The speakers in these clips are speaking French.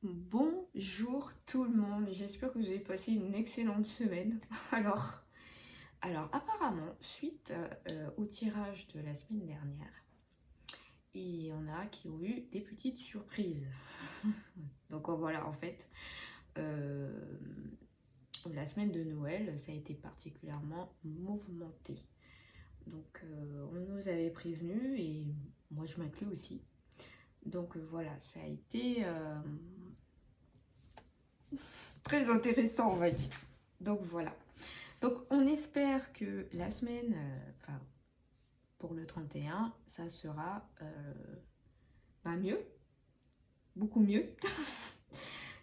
Bonjour tout le monde, j'espère que vous avez passé une excellente semaine. Alors apparemment, suite au tirage de la semaine dernière, il y en a qui ont eu des petites surprises. Donc voilà, en fait, euh, la semaine de Noël, ça a été particulièrement mouvementé. Donc on nous avait prévenu et moi je m'inclus aussi. Donc voilà, ça a été très intéressant, on va dire. Donc voilà. Donc on espère que la semaine, enfin pour le 31, ça sera mieux, beaucoup mieux.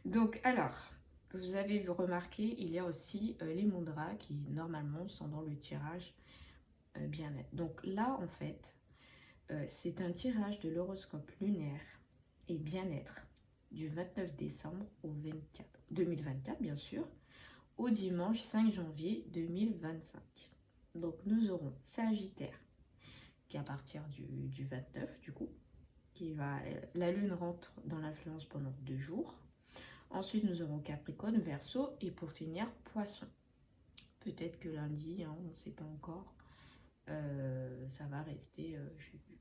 Donc alors, vous avez remarqué, il y a aussi les mudras qui normalement sont dans le tirage bien-être. Donc là en fait, c'est un tirage de l'horoscope lunaire et bien-être du 29 décembre au 2024 bien sûr, au dimanche 5 janvier 2025. Donc nous aurons Sagittaire qui est à partir du 29 du coup, la lune rentre dans l'influence pendant 2 jours. Ensuite nous aurons Capricorne, Verseau et pour finir Poisson. Peut-être que lundi, hein, on ne sait pas encore, ça va rester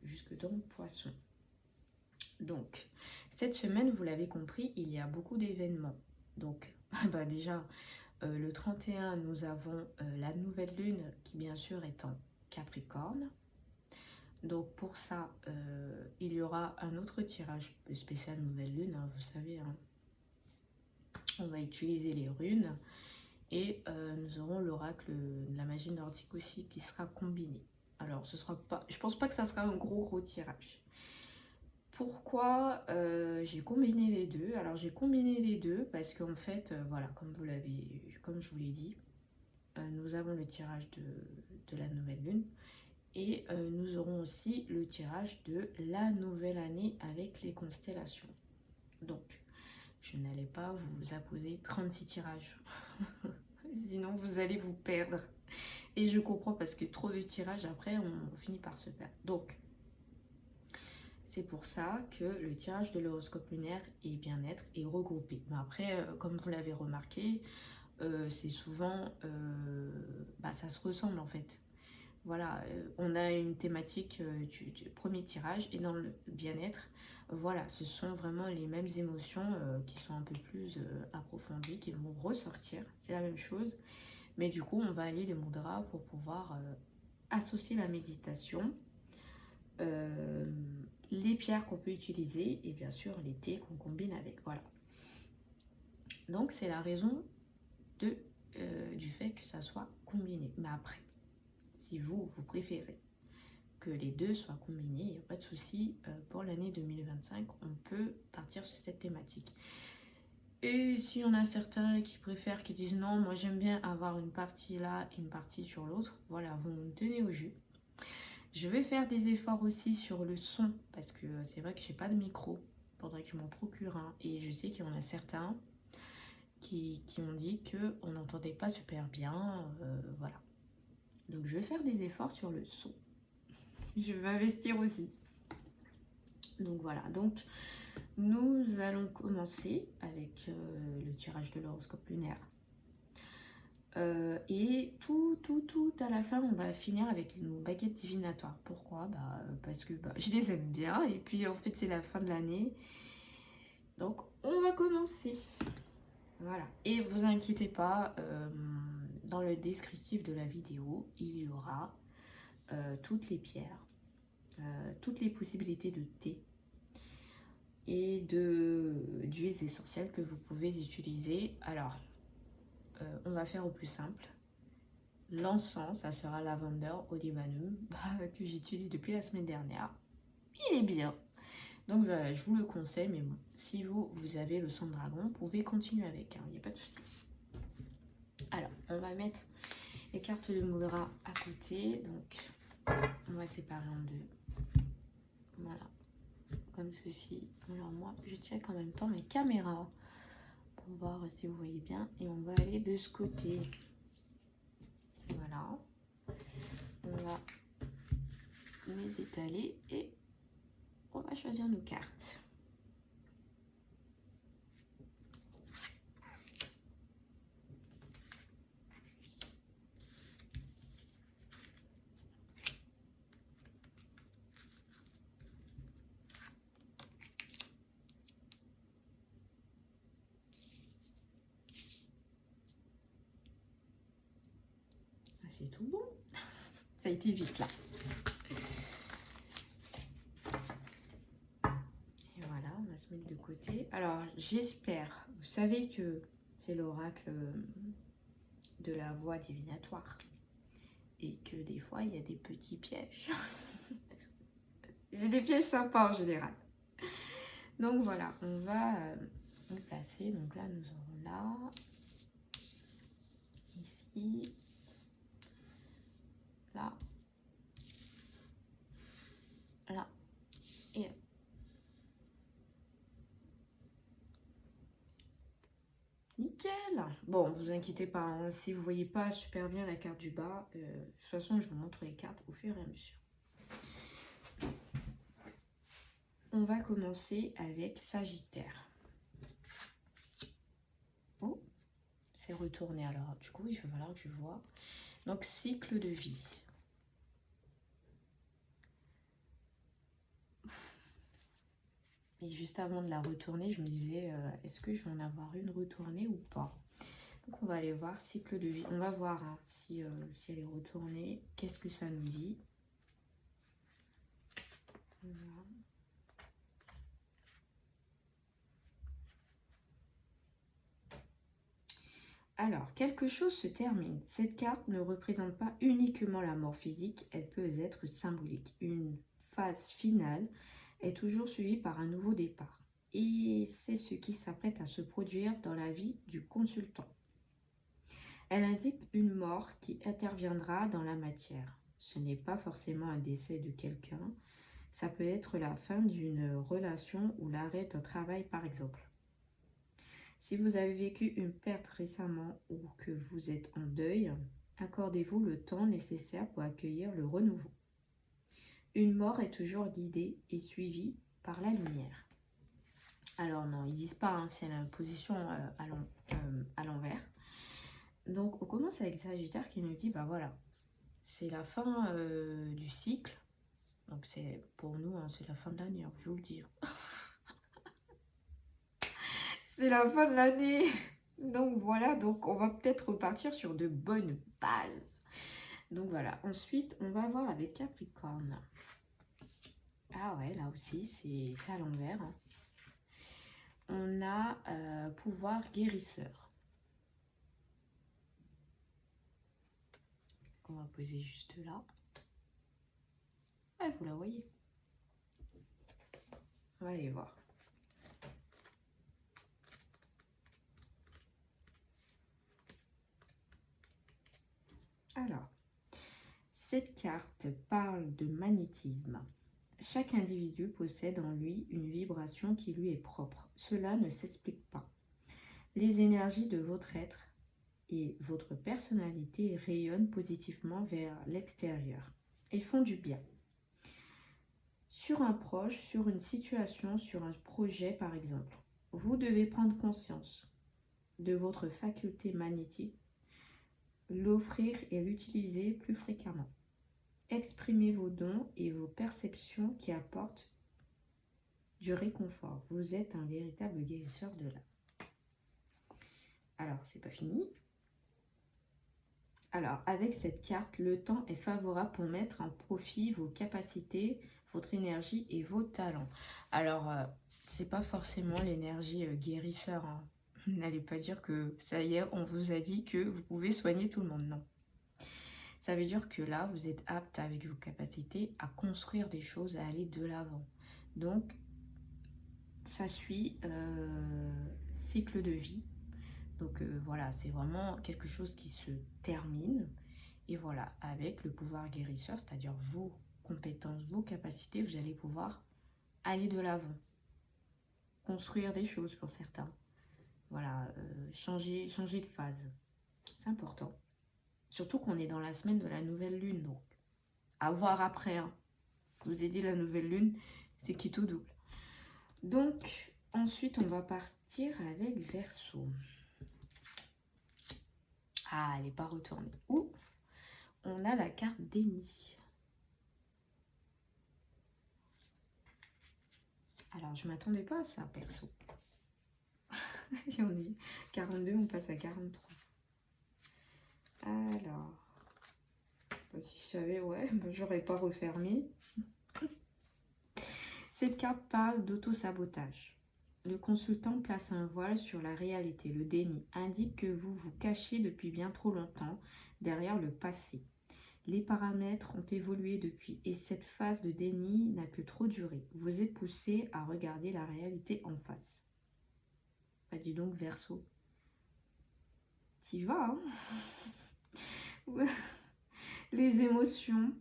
jusque dans Poisson. Donc cette semaine, vous l'avez compris, il y a beaucoup d'événements. Donc déjà le 31, nous avons la nouvelle lune qui bien sûr est en Capricorne. Donc pour ça, il y aura un autre tirage spécial nouvelle lune, hein, vous savez, hein. On va utiliser les runes et nous aurons l'oracle de la magie nordique aussi qui sera combiné. Alors ce sera pas, je pense pas que ça sera un gros tirage. Pourquoi j'ai combiné les deux? Alors j'ai combiné les deux parce qu'en fait, voilà, comme je vous l'ai dit, nous avons le tirage de la nouvelle lune et nous aurons aussi le tirage de la nouvelle année avec les constellations. Donc je n'allais pas vous apposer 36 tirages, sinon vous allez vous perdre. Et je comprends parce que trop de tirages après on finit par se perdre. Donc c'est pour ça que le tirage de l'horoscope lunaire et bien-être est regroupé. Mais après, comme vous l'avez remarqué, c'est souvent, ça se ressemble en fait. Voilà, on a une thématique du premier tirage et dans le bien-être, voilà, ce sont vraiment les mêmes émotions qui sont un peu plus approfondies, qui vont ressortir. C'est la même chose, mais du coup, on va allier les mudras pour pouvoir associer la méditation, les pierres qu'on peut utiliser et bien sûr les thés qu'on combine avec. Voilà. Donc c'est la raison du fait que ça soit combiné. Mais après, si vous préférez que les deux soient combinés, il n'y a pas de souci. Pour l'année 2025, on peut partir sur cette thématique. Et s'il y en a certains qui préfèrent, qui disent non, moi j'aime bien avoir une partie là et une partie sur l'autre, voilà, vous me tenez au jus. Je vais faire des efforts aussi sur le son parce que c'est vrai que j'ai pas de micro. Il faudrait que je m'en procure un. Et je sais qu'il y en a certains qui ont dit qu'on n'entendait pas super bien. Voilà. Donc je vais faire des efforts sur le son. Je vais investir aussi. Donc voilà. Donc nous allons commencer avec le tirage de l'horoscope lunaire. Et tout à la fin, on va finir avec nos baguettes divinatoires. Pourquoi? Parce que je les aime bien. Et puis en fait, c'est la fin de l'année. Donc on va commencer. Voilà. Et vous inquiétez pas, dans le descriptif de la vidéo, il y aura toutes les pierres, toutes les possibilités de thé et d'huiles essentielles que vous pouvez utiliser. Alors, on va faire au plus simple. L'encens, ça sera Lavender Olivanum que j'utilise depuis la semaine dernière. Il est bien. Donc voilà, je vous le conseille, mais bon, si vous avez le sang de dragon, vous pouvez continuer avec, hein, il n'y a pas de souci. Alors, on va mettre les cartes de mudra à côté, donc on va séparer en deux. Voilà, comme ceci. Alors moi, je check en même temps mes caméras pour voir si vous voyez bien, et on va aller de ce côté. Voilà, on va les étaler et on va choisir nos cartes. c'est tout bon. Ça a été vite là. Et voilà, on va se mettre de côté. Alors, j'espère, vous savez que c'est l'oracle de la voie divinatoire. Et que des fois, il y a des petits pièges. C'est des pièges sympas en général. Donc voilà, on va le placer. Donc là, nous aurons là, ici, là, là et là. Nickel. Bon, vous inquiétez pas, hein, si vous voyez pas super bien la carte du bas, de toute façon, je vous montre les cartes au fur et à mesure. On va commencer avec Sagittaire. Oh, c'est retourné alors. Du coup, il va falloir que je vois. Donc, cycle de vie. Et juste avant de la retourner, je me disais, est-ce que je vais en avoir une retournée ou pas? Donc, on va aller voir cycle de vie. On va voir hein, si elle est retournée. Qu'est-ce que ça nous dit? Voilà. Alors, quelque chose se termine. Cette carte ne représente pas uniquement la mort physique, elle peut être symbolique. Une phase finale est toujours suivie par un nouveau départ. Et c'est ce qui s'apprête à se produire dans la vie du consultant. Elle indique une mort qui interviendra dans la matière. Ce n'est pas forcément un décès de quelqu'un, ça peut être la fin d'une relation ou l'arrêt d'un travail par exemple. Si vous avez vécu une perte récemment ou que vous êtes en deuil, accordez-vous le temps nécessaire pour accueillir le renouveau. Une mort est toujours guidée et suivie par la lumière. Alors non, ils disent pas hein, que c'est la position à l'envers. Donc on commence avec Sagittaire qui nous dit, bah voilà, c'est la fin du cycle. Donc c'est pour nous, hein, c'est la fin de l'année, hein, je vous le dis. C'est la fin de l'année. Donc voilà, donc on va peut-être repartir sur de bonnes bases. Donc voilà, ensuite on va voir avec Capricorne. Ah ouais, là aussi c'est à l'envers. Hein. On a pouvoir guérisseur. On va poser juste là. Ouais, vous la voyez. On va aller voir. Alors, cette carte parle de magnétisme. Chaque individu possède en lui une vibration qui lui est propre. Cela ne s'explique pas. Les énergies de votre être et votre personnalité rayonnent positivement vers l'extérieur et font du bien. Sur un proche, sur une situation, sur un projet par exemple, vous devez prendre conscience de votre faculté magnétique, l'offrir et l'utiliser plus fréquemment. Exprimez vos dons et vos perceptions qui apportent du réconfort. Vous êtes un véritable guérisseur de l'âme. Alors, c'est pas fini. Alors, avec cette carte, le temps est favorable pour mettre en profit vos capacités, votre énergie et vos talents. Alors, c'est pas forcément l'énergie guérisseur. Hein. N'allez pas dire que ça y est, on vous a dit que vous pouvez soigner tout le monde. Non. Ça veut dire que là, vous êtes apte avec vos capacités à construire des choses, à aller de l'avant. Donc, ça suit cycle de vie. Donc voilà, c'est vraiment quelque chose qui se termine. Et voilà, avec le pouvoir guérisseur, c'est-à-dire vos compétences, vos capacités, vous allez pouvoir aller de l'avant. Construire des choses pour certains. Voilà, changer de phase. C'est important. Surtout qu'on est dans la semaine de la nouvelle lune. Donc, à voir après. Hein. Je vous ai dit, la nouvelle lune, c'est qui tout double. Donc, ensuite, on va partir avec Verseau. Ah, elle n'est pas retournée. Ouh, on a la carte déni. Alors, je ne m'attendais pas à ça, perso. Si on est 42, on passe à 43. Alors, Bah, si je savais, ouais, bah, j'aurais pas refermé. Cette carte parle d'auto-sabotage. Le consultant place un voile sur la réalité. Le déni indique que vous vous cachez depuis bien trop longtemps derrière le passé. Les paramètres ont évolué depuis et cette phase de déni n'a que trop duré. Vous êtes poussé à regarder la réalité en face. Bah dis donc, Verseau. T'y vas, hein. Les émotions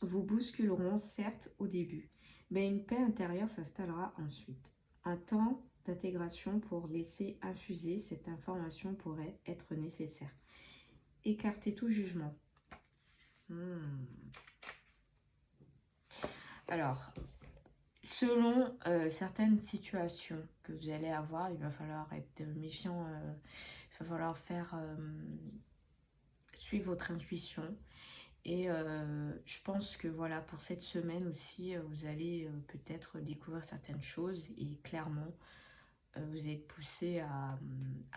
vous bousculeront certes au début, mais une paix intérieure s'installera ensuite. Un temps d'intégration pour laisser infuser cette information pourrait être nécessaire. Écartez tout jugement. Alors, selon certaines situations que vous allez avoir, il va falloir être méfiant, il va falloir faire suivre votre intuition. Et je pense que voilà, pour cette semaine aussi, vous allez peut-être découvrir certaines choses et clairement, vous êtes poussé à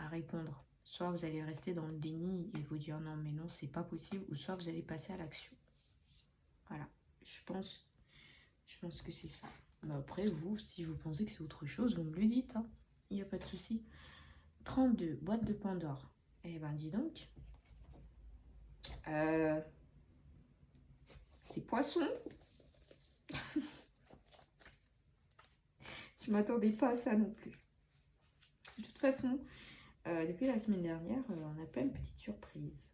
répondre. Soit vous allez rester dans le déni et vous dire non, mais non, c'est pas possible, ou soit vous allez passer à l'action. Voilà, je pense que c'est ça. Mais après, vous, si vous pensez que c'est autre chose, vous me le dites, hein. Il n'y a pas de souci. 32, boîte de Pandore. Eh ben, dis donc. C'est Poisson. Je m'attendais pas à ça non plus. De toute façon, depuis la semaine dernière, on a pas une petite surprise.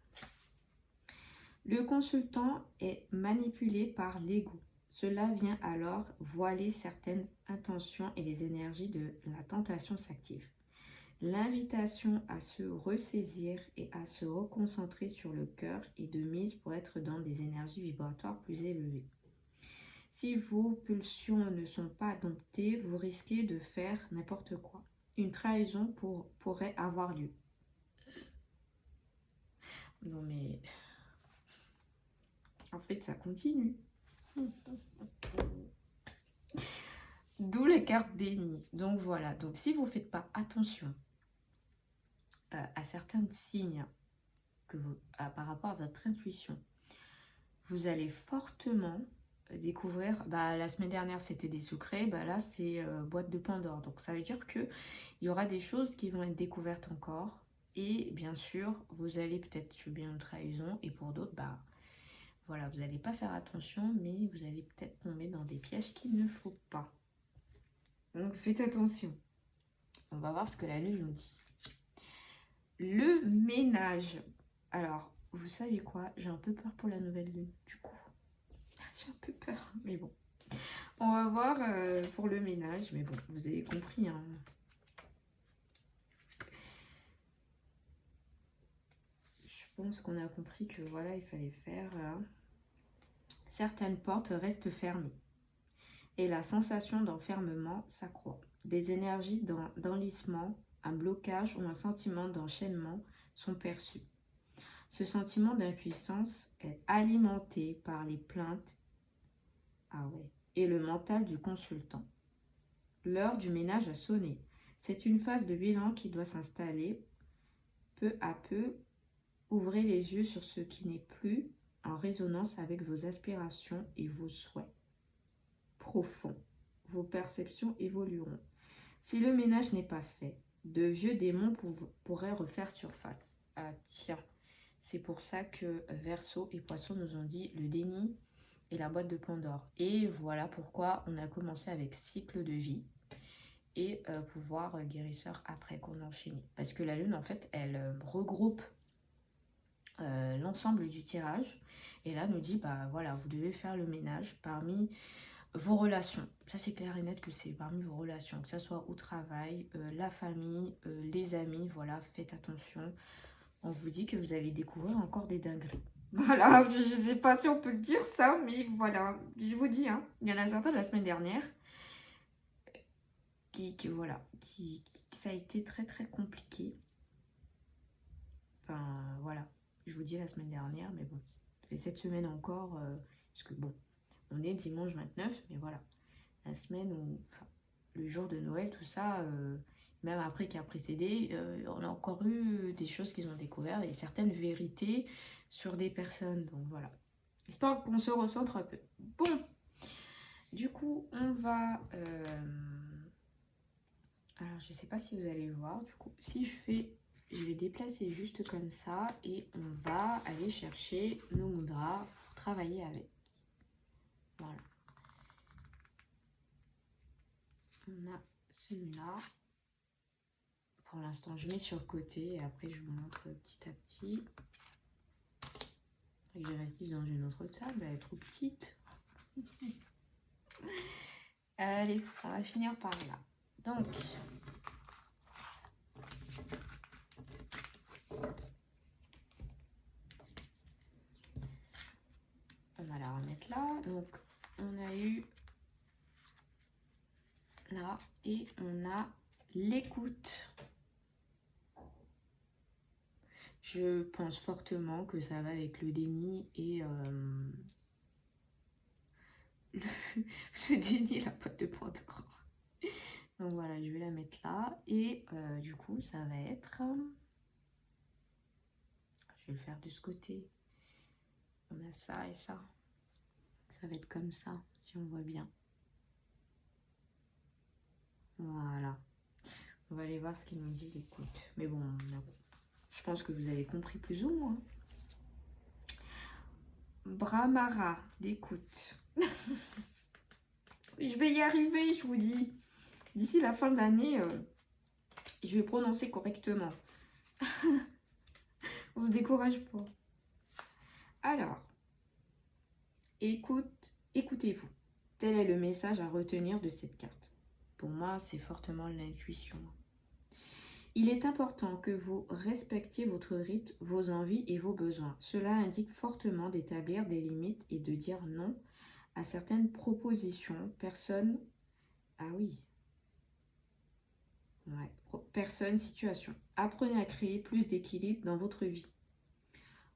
Le consultant est manipulé par l'ego. Cela vient alors voiler certaines intentions et les énergies de la tentation s'active. L'invitation à se ressaisir et à se reconcentrer sur le cœur est de mise pour être dans des énergies vibratoires plus élevées. Si vos pulsions ne sont pas domptées, vous risquez de faire n'importe quoi. Une trahison pourrait avoir lieu. Non mais... En fait, ça continue. D'où les cartes déni. Donc voilà. Donc si vous ne faites pas attention à certains signes que par rapport à votre intuition, vous allez fortement découvrir. La semaine dernière, c'était des secrets. Là, c'est boîte de Pandore. Donc ça veut dire qu'il y aura des choses qui vont être découvertes encore. Et bien sûr, vous allez peut-être subir une trahison. Et pour d'autres, voilà, vous n'allez pas faire attention, mais vous allez peut-être tomber dans des pièges qu'il ne faut pas. Donc faites attention. On va voir ce que la lune nous dit. Le ménage. Alors, vous savez quoi? J'ai un peu peur pour la nouvelle lune, du coup. J'ai un peu peur, mais bon. On va voir pour le ménage, mais bon, vous avez compris, hein. Je pense qu'on a compris que voilà, il fallait faire... Certaines portes restent fermées et la sensation d'enfermement s'accroît. Des énergies d'enlissement, un blocage ou un sentiment d'enchaînement sont perçus. Ce sentiment d'impuissance est alimenté par les plaintes et le mental du consultant. L'heure du ménage a sonné. C'est une phase de bilan qui doit s'installer peu à peu. Ouvrez les yeux sur ce qui n'est plus en résonance avec vos aspirations et vos souhaits profonds. Vos perceptions évolueront. Si le ménage n'est pas fait, de vieux démons pourraient refaire surface. Ah tiens, c'est pour ça que Verseau et Poisson nous ont dit le déni et la boîte de Pandore. Et voilà pourquoi on a commencé avec cycle de vie et pouvoir guérisseur après qu'on enchaîne. Parce que la lune, en fait, elle regroupe l'ensemble du tirage. Et là, nous dit, voilà, vous devez faire le ménage parmi vos relations. Ça, c'est clair et net que c'est parmi vos relations. Que ce soit au travail, la famille, les amis, voilà, faites attention. On vous dit que vous allez découvrir encore des dingueries. Voilà, je ne sais pas si on peut le dire ça, mais voilà, je vous dis, hein, il y en a certains de la semaine dernière qui ça a été très très compliqué. Enfin, voilà, je vous dis la semaine dernière, mais bon, et cette semaine encore, parce que bon, on est dimanche 29, mais voilà, la semaine où, enfin, le jour de Noël, tout ça, même après qui a précédé, on a encore eu des choses qu'ils ont découvertes et certaines vérités sur des personnes. Donc voilà, histoire qu'on se recentre un peu. Bon, du coup, on va... alors, je ne sais pas si vous allez voir. Du coup, si je fais... Je vais déplacer juste comme ça et on va aller chercher nos mudras pour travailler avec. Voilà. On a celui-là. Pour l'instant, je mets sur le côté et après, je vous montre petit à petit. J'investis dans une autre table, elle est trop petite. Allez, on va finir par là. Donc, on va la remettre là. Donc, on a eu là et on a l'écoute. Je pense fortement que ça va avec le déni et le déni et la boîte de Pandore. Donc voilà, je vais la mettre là. Et du coup, ça va être... Je vais le faire de ce côté. On a ça et ça. Ça va être comme ça, si on voit bien. Voilà. On va aller voir ce qu'il nous dit l'écoute. Mais bon, je pense que vous avez compris plus ou moins. Brahmara, d'écoute. Je vais y arriver, je vous dis. D'ici la fin de l'année, je vais prononcer correctement. On se décourage pas. Alors, écoutez-vous. Tel est le message à retenir de cette carte. Pour moi, c'est fortement l'intuition. Il est important que vous respectiez votre rythme, vos envies et vos besoins. Cela indique fortement d'établir des limites et de dire non à certaines propositions, personnes... Ah oui. Ouais. Personnes, situations. Apprenez à créer plus d'équilibre dans votre vie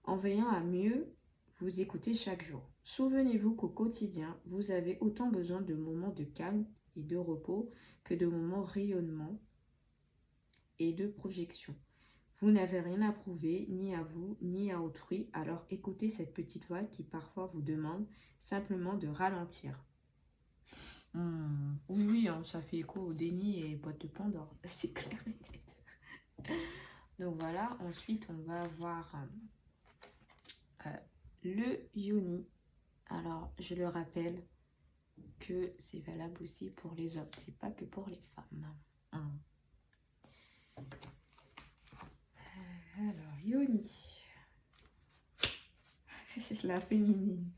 en veillant à mieux vous écouter chaque jour. Souvenez-vous qu'au quotidien, vous avez autant besoin de moments de calme et de repos que de moments rayonnement et de projection. Vous n'avez rien à prouver, ni à vous, ni à autrui, alors écoutez cette petite voix qui parfois vous demande simplement de ralentir. Oui, oui, hein, ça fait écho au déni et boîte de Pandore, c'est clair et net. Donc voilà, ensuite on va avoir le yoni. Alors, je le rappelle que c'est valable aussi pour les hommes, c'est pas que pour les femmes. Alors, yoni. La féminine.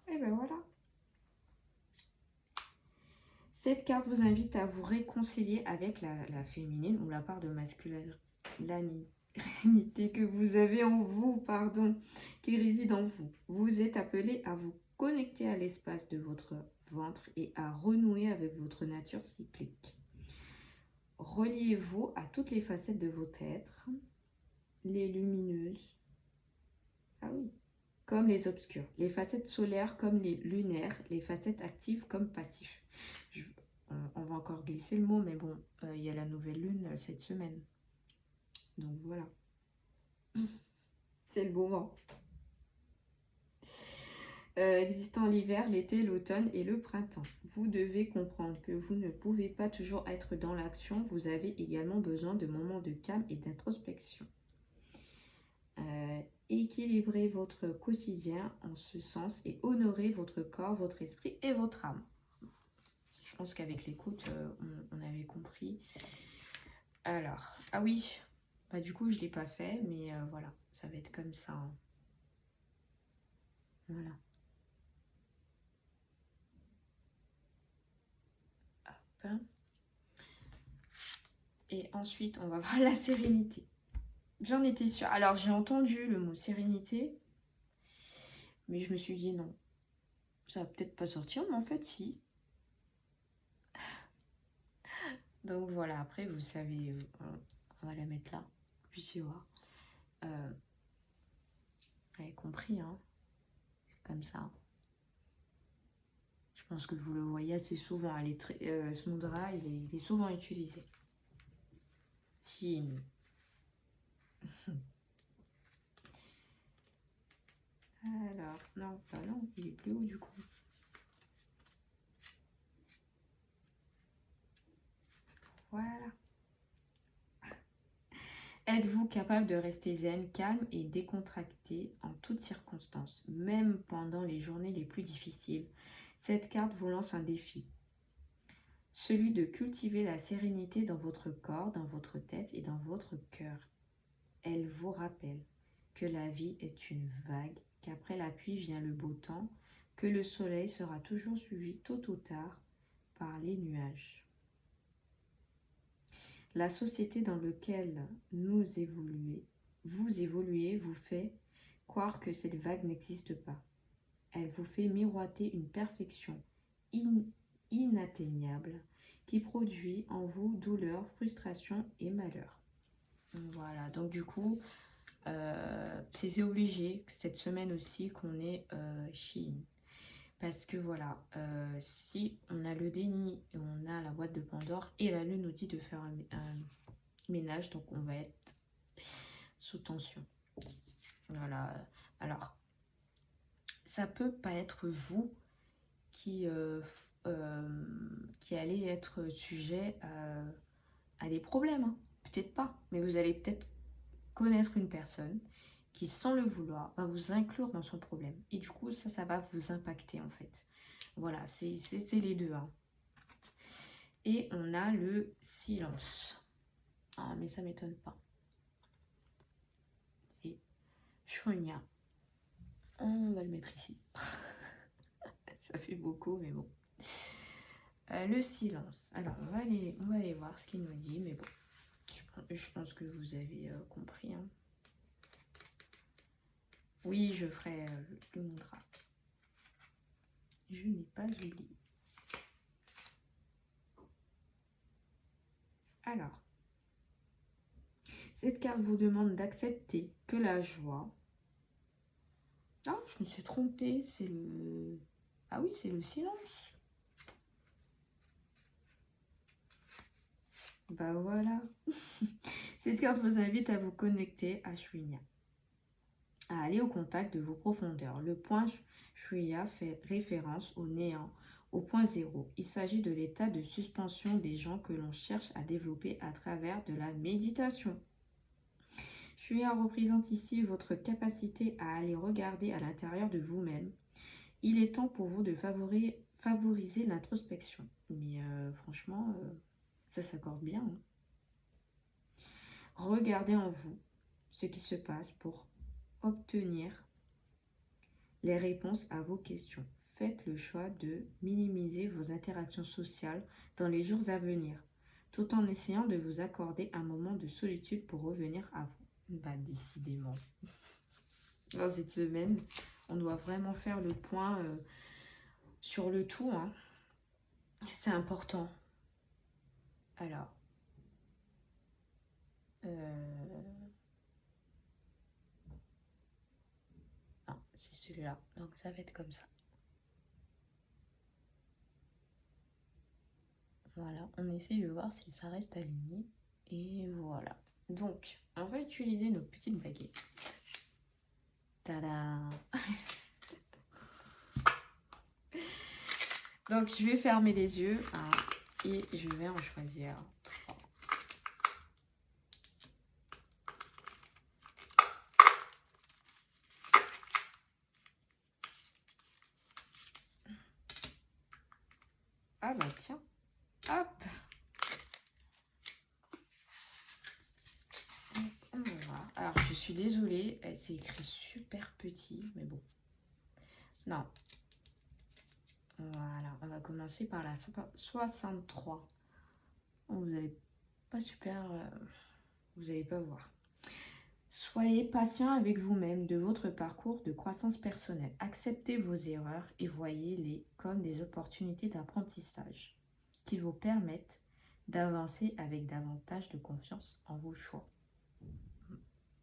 Et ben voilà. Cette carte vous invite à vous réconcilier avec la féminine ou la part de masculinité que vous avez en vous, qui réside en vous. Vous êtes appelé à vous connecter à l'espace de votre ventre et à renouer avec votre nature cyclique. Reliez-vous à toutes les facettes de votre être, les lumineuses, ah oui, comme les obscures, les facettes solaires comme les lunaires, les facettes actives comme passives. On va encore glisser le mot, mais bon, il y a la nouvelle lune cette semaine. Donc voilà. C'est le moment. Existant l'hiver, l'été, l'automne et le printemps. Vous devez comprendre que vous ne pouvez pas toujours être dans l'action. Vous avez également besoin de moments de calme et d'introspection. Équilibrez votre quotidien en ce sens et honorez votre corps, votre esprit et votre âme. Je pense qu'avec l'écoute, on avait compris. Alors, ah oui, bah, du coup, je ne l'ai pas fait, mais voilà, ça va être comme ça. Hein. Voilà. Hop. Et ensuite, on va voir la sérénité. J'en étais sûre. Alors, j'ai entendu le mot sérénité, mais je me suis dit non. Ça va peut-être pas sortir, mais en fait, si. Donc voilà, après, vous savez, on va la mettre là. Vous puissiez voir. Vous avez compris, hein? C'est comme ça. Je pense que vous le voyez assez souvent. Ce mudra, il est souvent utilisé. Shein. Alors, non, bah non, il est plus haut du coup. Voilà. Êtes-vous capable de rester zen, calme et décontracté en toutes circonstances, même pendant les journées les plus difficiles? Cette carte vous lance un défi. Celui de cultiver la sérénité dans votre corps, dans votre tête et dans votre cœur. Elle vous rappelle que la vie est une vague, qu'après la pluie vient le beau temps, que le soleil sera toujours suivi tôt ou tard par les nuages. La société dans laquelle vous évoluez vous fait croire que cette vague n'existe pas. Elle vous fait miroiter une perfection inatteignable qui produit en vous douleur, frustration et malheur. Voilà, donc du coup, c'est obligé cette semaine aussi qu'on est Shein. Parce que voilà, si on a le déni, et on a la boîte de Pandore et la lune nous dit de faire un ménage, donc on va être sous tension. Voilà, alors, ça peut pas être vous qui allez être sujet à des problèmes, hein. Peut-être pas, mais vous allez peut-être connaître une personne qui, sans le vouloir, va vous inclure dans son problème. Et du coup, ça va vous impacter en fait. Voilà, c'est les deux. Hein. Et on a le silence. Ah, mais ça m'étonne pas. C'est Shwanya. On va le mettre ici. Ça fait beaucoup, mais bon. Le silence. Alors, on va aller voir ce qu'il nous dit, mais bon. Je pense que vous avez compris. Hein. Oui, je ferai le mudra. Je n'ai pas oublié. Alors, cette carte vous demande d'accepter que la joie... Ah, je me suis trompée, c'est le... Ah oui, c'est le silence. Bah voilà. Cette carte vous invite à vous connecter à Shwanya, à aller au contact de vos profondeurs. Le point Shwanya fait référence au néant, au point zéro. Il s'agit de l'état de suspension des gens que l'on cherche à développer à travers de la méditation. Shwanya représente ici votre capacité à aller regarder à l'intérieur de vous-même. Il est temps pour vous de favoriser l'introspection. Mais franchement, ça s'accorde bien. Hein. Regardez en vous ce qui se passe pour obtenir les réponses à vos questions. Faites le choix de minimiser vos interactions sociales dans les jours à venir, tout en essayant de vous accorder un moment de solitude pour revenir à vous. Bah, décidément. Dans cette semaine, on doit vraiment faire le point sur le tout. Hein. C'est important. Alors, non, c'est celui-là. Donc, ça va être comme ça. Voilà, on essaye de voir si ça reste aligné. Et voilà. Donc, on va utiliser nos petites baguettes. Tada! Donc, je vais fermer les yeux hein, et je vais en choisir 3. Ah bah tiens, hop! On va voir. Alors, je suis désolée, c'est écrit super petit, mais bon. Non. Voilà, on va commencer par la 63. Vous n'allez pas super... vous n'allez pas voir. Soyez patient avec vous-même de votre parcours de croissance personnelle. Acceptez vos erreurs et voyez-les comme des opportunités d'apprentissage qui vous permettent d'avancer avec davantage de confiance en vos choix.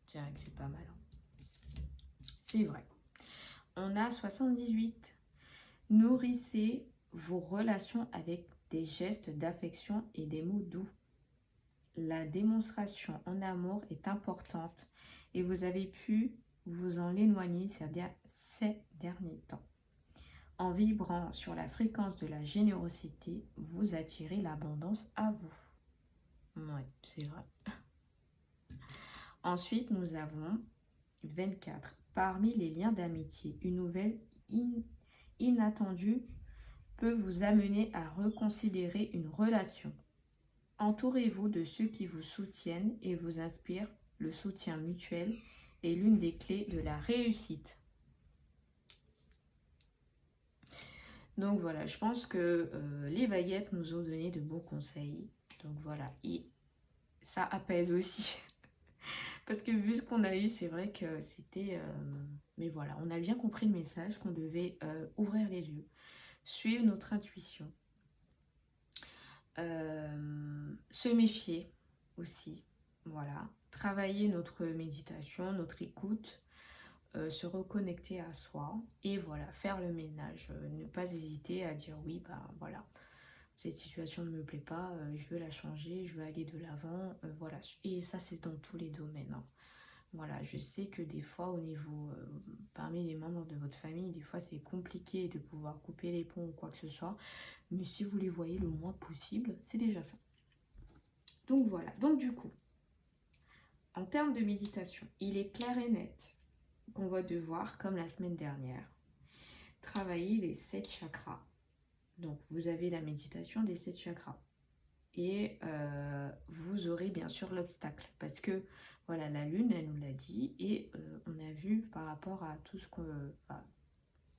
Je dirais que c'est pas mal. Hein. C'est vrai. On a 78. Nourrissez vos relations avec des gestes d'affection et des mots doux. La démonstration en amour est importante et vous avez pu vous en éloigner ces derniers temps. En vibrant sur la fréquence de la générosité, vous attirez l'abondance à vous. Oui, c'est vrai. Ensuite, nous avons 24. Parmi les liens d'amitié, une nouvelle inattendue peut vous amener à reconsidérer une relation. Entourez-vous de ceux qui vous soutiennent et vous inspirent. Le soutien mutuel est l'une des clés de la réussite. Donc voilà, je pense que les baguettes nous ont donné de bons conseils. Donc voilà, et ça apaise aussi. Parce que vu ce qu'on a eu, c'est vrai que c'était... mais voilà, on a bien compris le message qu'on devait ouvrir les yeux, suivre notre intuition, se méfier aussi, voilà, travailler notre méditation, notre écoute, se reconnecter à soi et voilà, faire le ménage, ne pas hésiter à dire oui, bah voilà, cette situation ne me plaît pas, je veux la changer, je veux aller de l'avant, voilà, et ça c'est dans tous les domaines, hein. Voilà, je sais que des fois au niveau, parmi les membres de votre famille, des fois c'est compliqué de pouvoir couper les ponts ou quoi que ce soit, mais si vous les voyez le moins possible, c'est déjà ça. Donc voilà, donc du coup, en termes de méditation, il est clair et net qu'on va devoir, comme la semaine dernière, travailler les 7 chakras. Donc vous avez la méditation des 7 chakras. Et vous aurez bien sûr l'obstacle. Parce que voilà, la lune, elle nous l'a dit. Et on a vu par rapport à tout ce que... Enfin,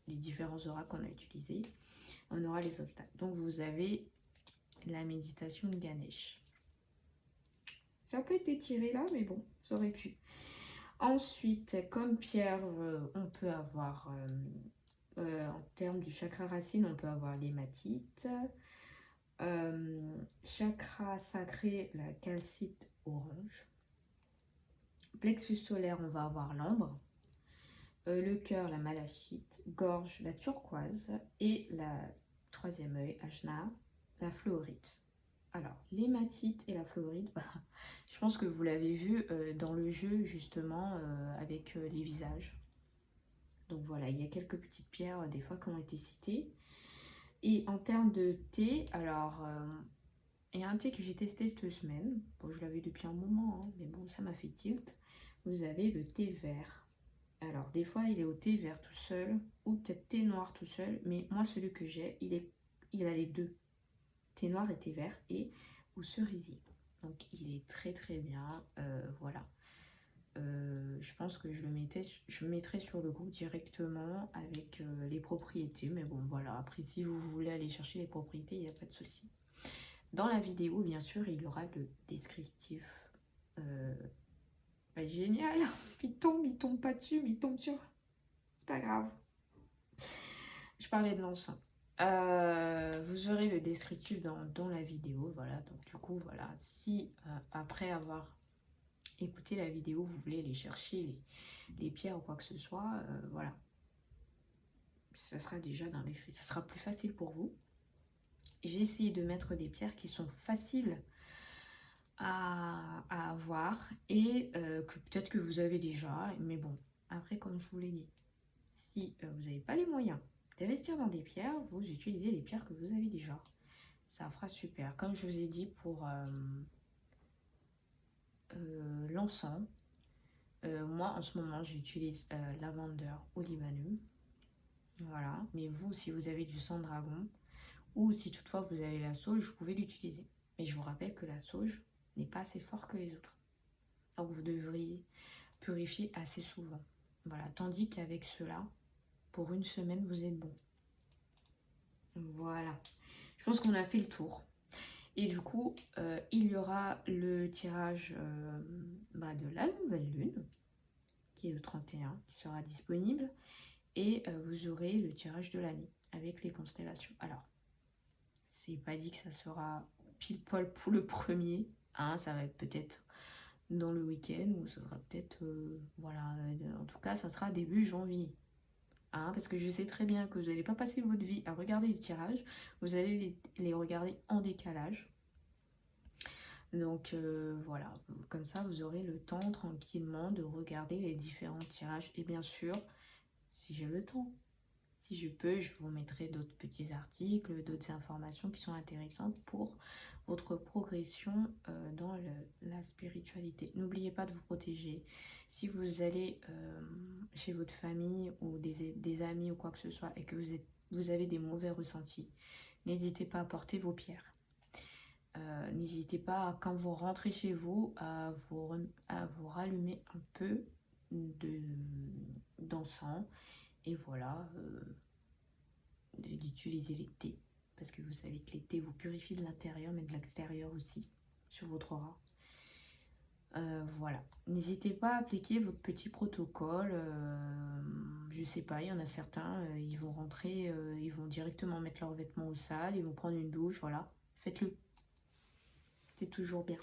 les différents auras qu'on a utilisés, on aura les obstacles. Donc vous avez la méditation de Ganesh. Ça peut être étiré là, mais bon, ça aurait pu. Ensuite, comme pierre, on peut avoir, en termes du chakra racine, on peut avoir l'hématite. Chakra sacré, la calcite orange. Plexus solaire, on va avoir l'ambre. Le cœur, la malachite. Gorge, la turquoise. Et la troisième œil, ajna, la fluorite. Alors, l'hématite et la fluorite, bah, je pense que vous l'avez vu dans le jeu justement avec les visages. Donc voilà, il y a quelques petites pierres des fois qui ont été citées. Et en termes de thé, alors il y a un thé que j'ai testé cette semaine. Bon, je l'avais depuis un moment, hein, mais bon, ça m'a fait tilt. Vous avez le thé vert. Alors, des fois, il est au thé vert tout seul, ou peut-être thé noir tout seul. Mais moi, celui que j'ai, il a les deux. Thé noir et thé vert, et au cerisier. Donc, il est très très bien. Voilà. Je pense que je le mettrai sur le groupe directement avec les propriétés. Mais bon, voilà. Après, si vous voulez aller chercher les propriétés, il n'y a pas de souci. Dans la vidéo, bien sûr, il y aura le descriptif. Bah, génial. Il tombe pas dessus, mais il tombe sur... C'est pas grave. Je parlais de l'encens. Vous aurez le descriptif dans la vidéo. Voilà. Donc, du coup, voilà. Si après avoir écouté la vidéo, vous voulez aller chercher les pierres ou quoi que ce soit, voilà. Ça sera déjà dans les... Ça sera plus facile pour vous. J'ai essayé de mettre des pierres qui sont faciles à avoir et que peut-être que vous avez déjà, mais bon, après comme je vous l'ai dit, si vous n'avez pas les moyens d'investir dans des pierres, vous utilisez les pierres que vous avez déjà, ça fera super. Comme je vous ai dit pour l'encens, moi en ce moment j'utilise lavender ou libanum, voilà, mais vous si vous avez du sang dragon ou si toutefois vous avez la sauge, vous pouvez l'utiliser, mais je vous rappelle que la sauge n'est pas assez fort que les autres. Donc vous devriez purifier assez souvent. Voilà, tandis qu'avec cela, pour une semaine, vous êtes bon. Voilà. Je pense qu'on a fait le tour. Et du coup, il y aura le tirage de la nouvelle lune, qui est le 31, qui sera disponible. Et vous aurez le tirage de l'année avec les constellations. Alors, c'est pas dit que ça sera pile poil pour le premier. Hein, ça va être peut-être dans le week-end ou ça sera peut-être, voilà, en tout cas, ça sera début janvier. hein, parce que je sais très bien que vous n'allez pas passer votre vie à regarder les tirages, vous allez les regarder en décalage. Donc voilà, comme ça vous aurez le temps tranquillement de regarder les différents tirages. Et bien sûr, si j'ai le temps, si je peux, je vous mettrai d'autres petits articles, d'autres informations qui sont intéressantes pour votre progression dans la spiritualité. N'oubliez pas de vous protéger. Si vous allez chez votre famille ou des amis ou quoi que ce soit et que vous avez des mauvais ressentis, n'hésitez pas à porter vos pierres. N'hésitez pas, quand vous rentrez chez vous, à vous rallumer un peu d'encens. Et voilà, d'utiliser les thés. Parce que vous savez que les thés vous purifient de l'intérieur, mais de l'extérieur aussi, sur votre aura. Voilà. N'hésitez pas à appliquer votre petit protocole. Je sais pas, il y en a certains, ils vont rentrer, ils vont directement mettre leurs vêtements au sale, ils vont prendre une douche, voilà. Faites-le. C'est toujours bien.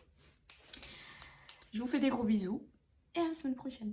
Je vous fais des gros bisous et à la semaine prochaine.